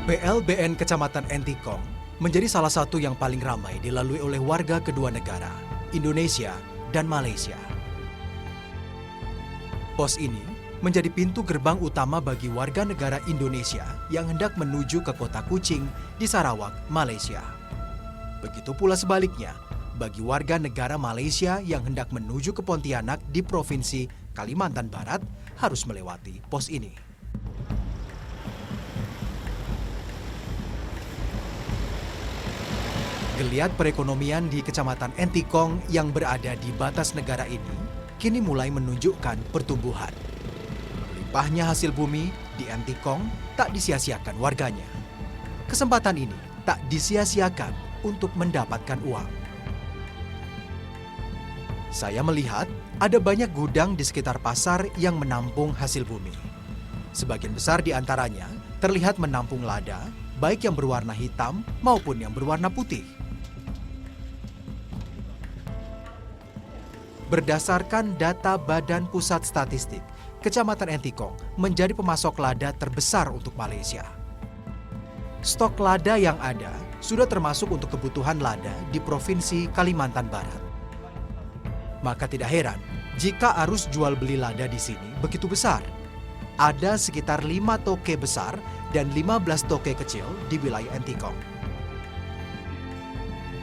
PLBN Kecamatan Entikong menjadi salah satu yang paling ramai dilalui oleh warga kedua negara, Indonesia dan Malaysia. Pos ini menjadi pintu gerbang utama bagi warga negara Indonesia yang hendak menuju ke kota Kuching di Sarawak, Malaysia. Begitu pula sebaliknya, bagi warga negara Malaysia yang hendak menuju ke Pontianak di Provinsi Kalimantan Barat harus melewati pos ini. Geliat perekonomian di Kecamatan Entikong yang berada di batas negara ini kini mulai menunjukkan pertumbuhan. Limpahnya hasil bumi di Entikong tak disia-siakan warganya. Kesempatan ini tak disia-siakan untuk mendapatkan uang. Saya melihat ada banyak gudang di sekitar pasar yang menampung hasil bumi. Sebagian besar di antaranya terlihat menampung lada, baik yang berwarna hitam maupun yang berwarna putih. Berdasarkan data Badan Pusat Statistik, Kecamatan Entikong menjadi pemasok lada terbesar untuk Malaysia. Stok lada yang ada sudah termasuk untuk kebutuhan lada di Provinsi Kalimantan Barat. Maka tidak heran jika arus jual beli lada di sini begitu besar. Ada sekitar 5 toke besar dan 15 toke kecil di wilayah Entikong.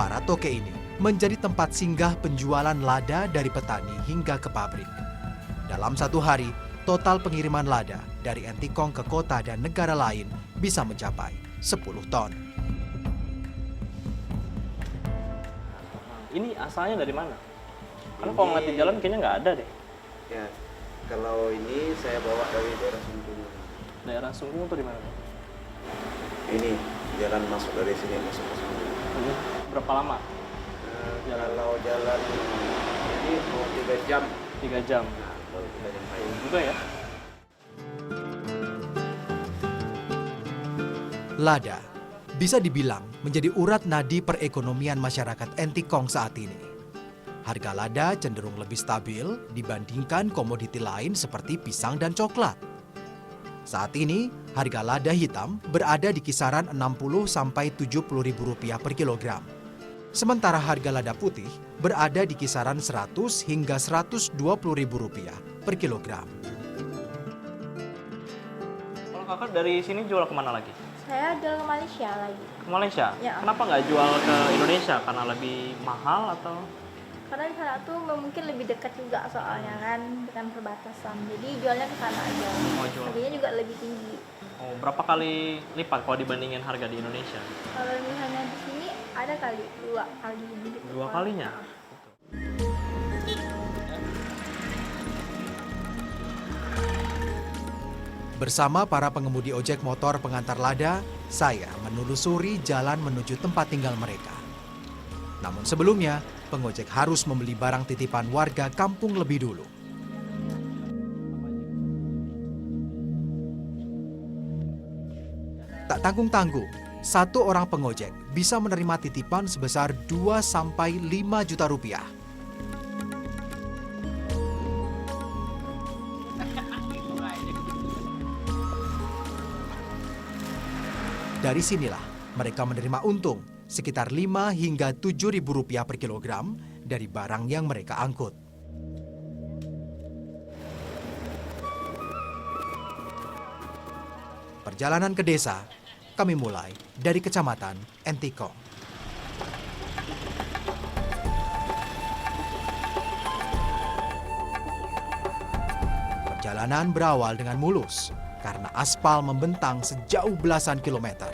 Para toke ini menjadi tempat singgah penjualan lada dari petani hingga ke pabrik. Dalam satu hari, total pengiriman lada dari Entikong ke kota dan negara lain bisa mencapai 10 ton. Ini asalnya dari mana? Karena kalau ngeliat di jalan kayaknya nggak ada deh. Ya, kalau ini saya bawa dari daerah Sungkung. Daerah Sungkung tuh di mana? Ini jalan masuk dari sini masuk ke Sungkung. Berapa lama? Kalau jalan ini mau 3 jam. 3 jam. Nah, baru kita sampai. Juga ya? Lada bisa dibilang menjadi urat nadi perekonomian masyarakat Entikong saat ini. Harga lada cenderung lebih stabil dibandingkan komoditi lain seperti pisang dan coklat. Saat ini, harga lada hitam berada di kisaran Rp60.000–Rp70.000 per kilogram. Sementara harga lada putih berada di kisaran Rp100 hingga Rp120.000 per kilogram. Kalau kakak dari sini jual kemana lagi? Saya jual ke Malaysia lagi. Ke Malaysia? Ya. Kenapa nggak jual ke Indonesia? Karena lebih mahal atau? Karena di sana tuh mungkin lebih dekat juga soalnya kan dengan perbatasan. Jadi jualnya ke sana aja. Oh, jual. Harganya juga lebih tinggi. Oh, berapa kali lipat kalau dibandingin harga di Indonesia? Kalau misalnya di sini ada kali 2 kali gitu. 2 kalinya? Bersama para pengemudi ojek motor pengantar lada, saya menelusuri jalan menuju tempat tinggal mereka. Namun sebelumnya, pengojek harus membeli barang titipan warga kampung lebih dulu. Tak tanggung-tanggung, satu orang pengojek bisa menerima titipan sebesar 2–5 juta rupiah. Dari sinilah mereka menerima untung sekitar 5 hingga 7 ribu rupiah per kilogram dari barang yang mereka angkut. Perjalanan ke desa, kami mulai dari Kecamatan Entikong. Perjalanan berawal dengan mulus karena aspal membentang sejauh belasan kilometer.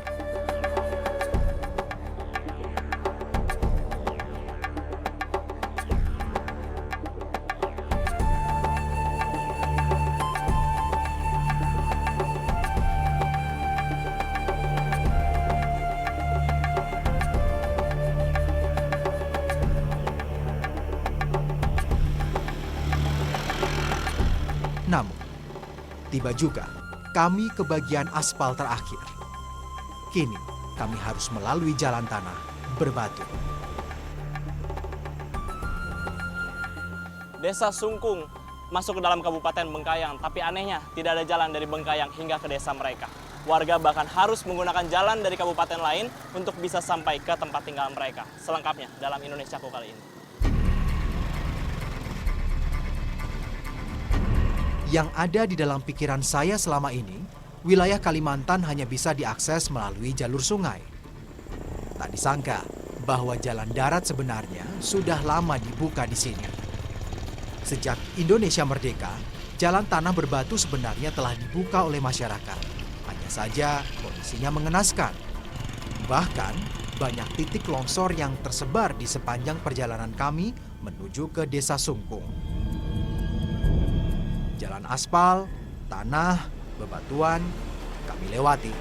Namun, tiba juga kami ke bagian aspal terakhir. Kini, kami harus melalui jalan tanah berbatu. Desa Sungkung masuk ke dalam Kabupaten Bengkayang, tapi anehnya tidak ada jalan dari Bengkayang hingga ke desa mereka. Warga bahkan harus menggunakan jalan dari kabupaten lain untuk bisa sampai ke tempat tinggal mereka. Selengkapnya dalam Indonesiaku kali ini. Yang ada di dalam pikiran saya selama ini, wilayah Kalimantan hanya bisa diakses melalui jalur sungai. Tak disangka bahwa jalan darat sebenarnya sudah lama dibuka di sini. Sejak Indonesia merdeka, jalan tanah berbatu sebenarnya telah dibuka oleh masyarakat. Hanya saja kondisinya mengenaskan. Bahkan banyak titik longsor yang tersebar di sepanjang perjalanan kami menuju ke Desa Sungkung. Jalan aspal, tanah, bebatuan, kami lewati.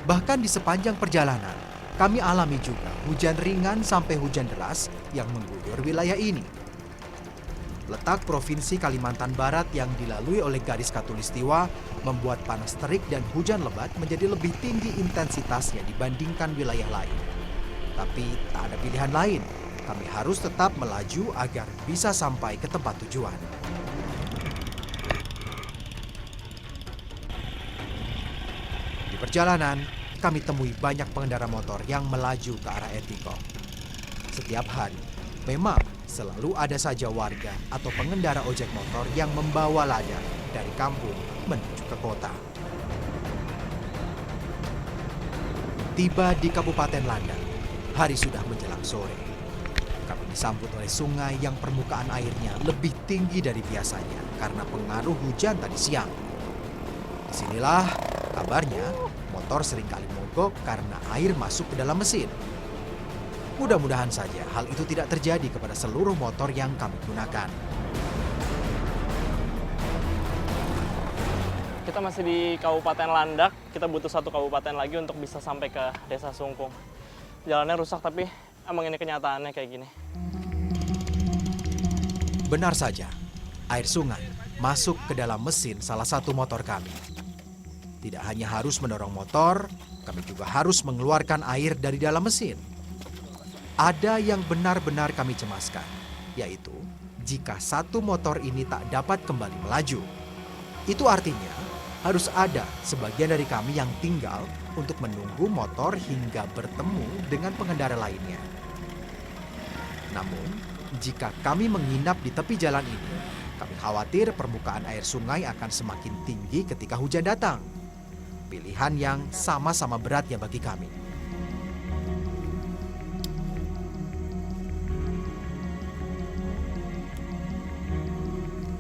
Bahkan di sepanjang perjalanan, kami alami juga hujan ringan sampai hujan deras yang mengguyur wilayah ini. Letak Provinsi Kalimantan Barat yang dilalui oleh garis khatulistiwa membuat panas terik dan hujan lebat menjadi lebih tinggi intensitasnya dibandingkan wilayah lain. Tapi tak ada pilihan lain, kami harus tetap melaju agar bisa sampai ke tempat tujuan. Di perjalanan, kami temui banyak pengendara motor yang melaju ke arah Entikong. Setiap hari, memang selalu ada saja warga atau pengendara ojek motor yang membawa lada dari kampung menuju ke kota. Tiba di Kabupaten Landak, hari sudah menjelang sore. Kami disambut oleh sungai yang permukaan airnya lebih tinggi dari biasanya karena pengaruh hujan tadi siang. Disinilah kabarnya motor seringkali mogok karena air masuk ke dalam mesin. Mudah-mudahan saja hal itu tidak terjadi kepada seluruh motor yang kami gunakan. Kita masih di Kabupaten Landak, kita butuh satu kabupaten lagi untuk bisa sampai ke Desa Sungkung. Jalannya rusak tapi emang ini kenyataannya kayak gini. Benar saja, air sungai masuk ke dalam mesin salah satu motor kami. Tidak hanya harus mendorong motor, kami juga harus mengeluarkan air dari dalam mesin. Ada yang benar-benar kami cemaskan, yaitu jika satu motor ini tak dapat kembali melaju. Itu artinya harus ada sebagian dari kami yang tinggal untuk menunggu motor hingga bertemu dengan pengendara lainnya. Namun, jika kami menginap di tepi jalan ini, kami khawatir permukaan air sungai akan semakin tinggi ketika hujan datang. Pilihan yang sama-sama beratnya bagi kami.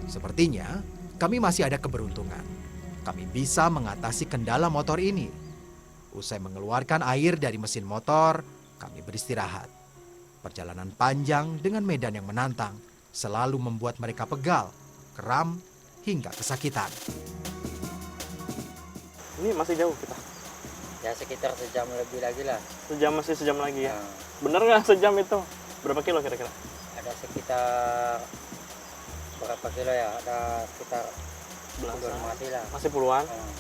Sepertinya, kami masih ada keberuntungan. Kami bisa mengatasi kendala motor ini. Usai mengeluarkan air dari mesin motor, kami beristirahat. Perjalanan panjang dengan medan yang menantang selalu membuat mereka pegal, kram, hingga kesakitan. Ini masih jauh kita. Ya sekitar sejam lebih lagi lah. Masih sejam lagi ya. Nah, Bener nggak sejam itu? Berapa kilo kira-kira? ada sekitar berapa kilo ya? Ada sekitar Belasan. masih lah. Masih puluhan. Hmm.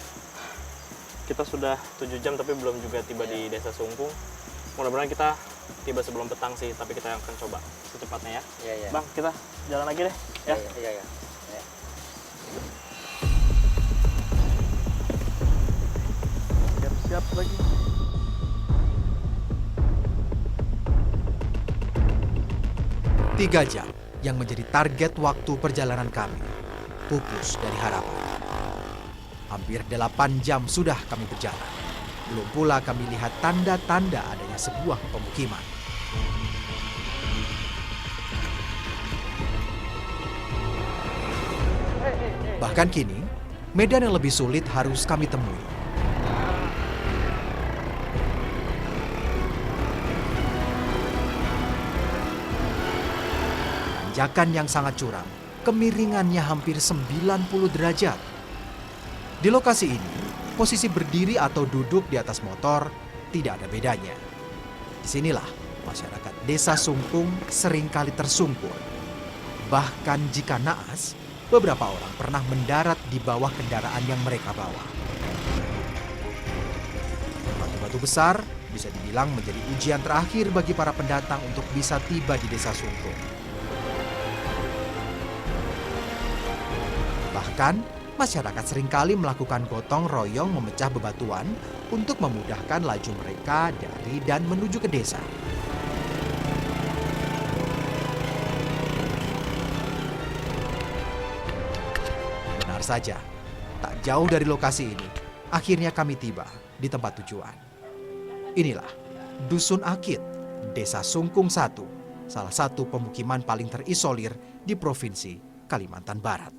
Kita sudah 7 jam tapi belum juga tiba di Desa Sungkung. Mudah-mudahan kita tiba sebelum petang sih, tapi kita akan coba secepatnya ya. Iya, iya. Bang, kita jalan lagi deh ya. Iya, iya. Ya. Siap-siap lagi. Tiga jam yang menjadi target waktu perjalanan kami pupus dari harapan. Hampir 8 jam sudah kami berjalan. Belum pula kami lihat tanda-tanda adanya sebuah pemukiman. Bahkan kini, medan yang lebih sulit harus kami temui. Tanjakan yang sangat curam, kemiringannya hampir 90 derajat. Di lokasi ini, posisi berdiri atau duduk di atas motor tidak ada bedanya. Disinilah masyarakat Desa Sungkung seringkali tersungkur. Bahkan jika naas, beberapa orang pernah mendarat di bawah kendaraan yang mereka bawa. Batu-batu besar bisa dibilang menjadi ujian terakhir bagi para pendatang untuk bisa tiba di Desa Sungkung. Bahkan, masyarakat seringkali melakukan gotong royong memecah bebatuan untuk memudahkan laju mereka dari dan menuju ke desa. Benar saja, tak jauh dari lokasi ini, akhirnya kami tiba di tempat tujuan. Inilah Dusun Akit, Desa Sungkung 1, salah satu pemukiman paling terisolir di Provinsi Kalimantan Barat.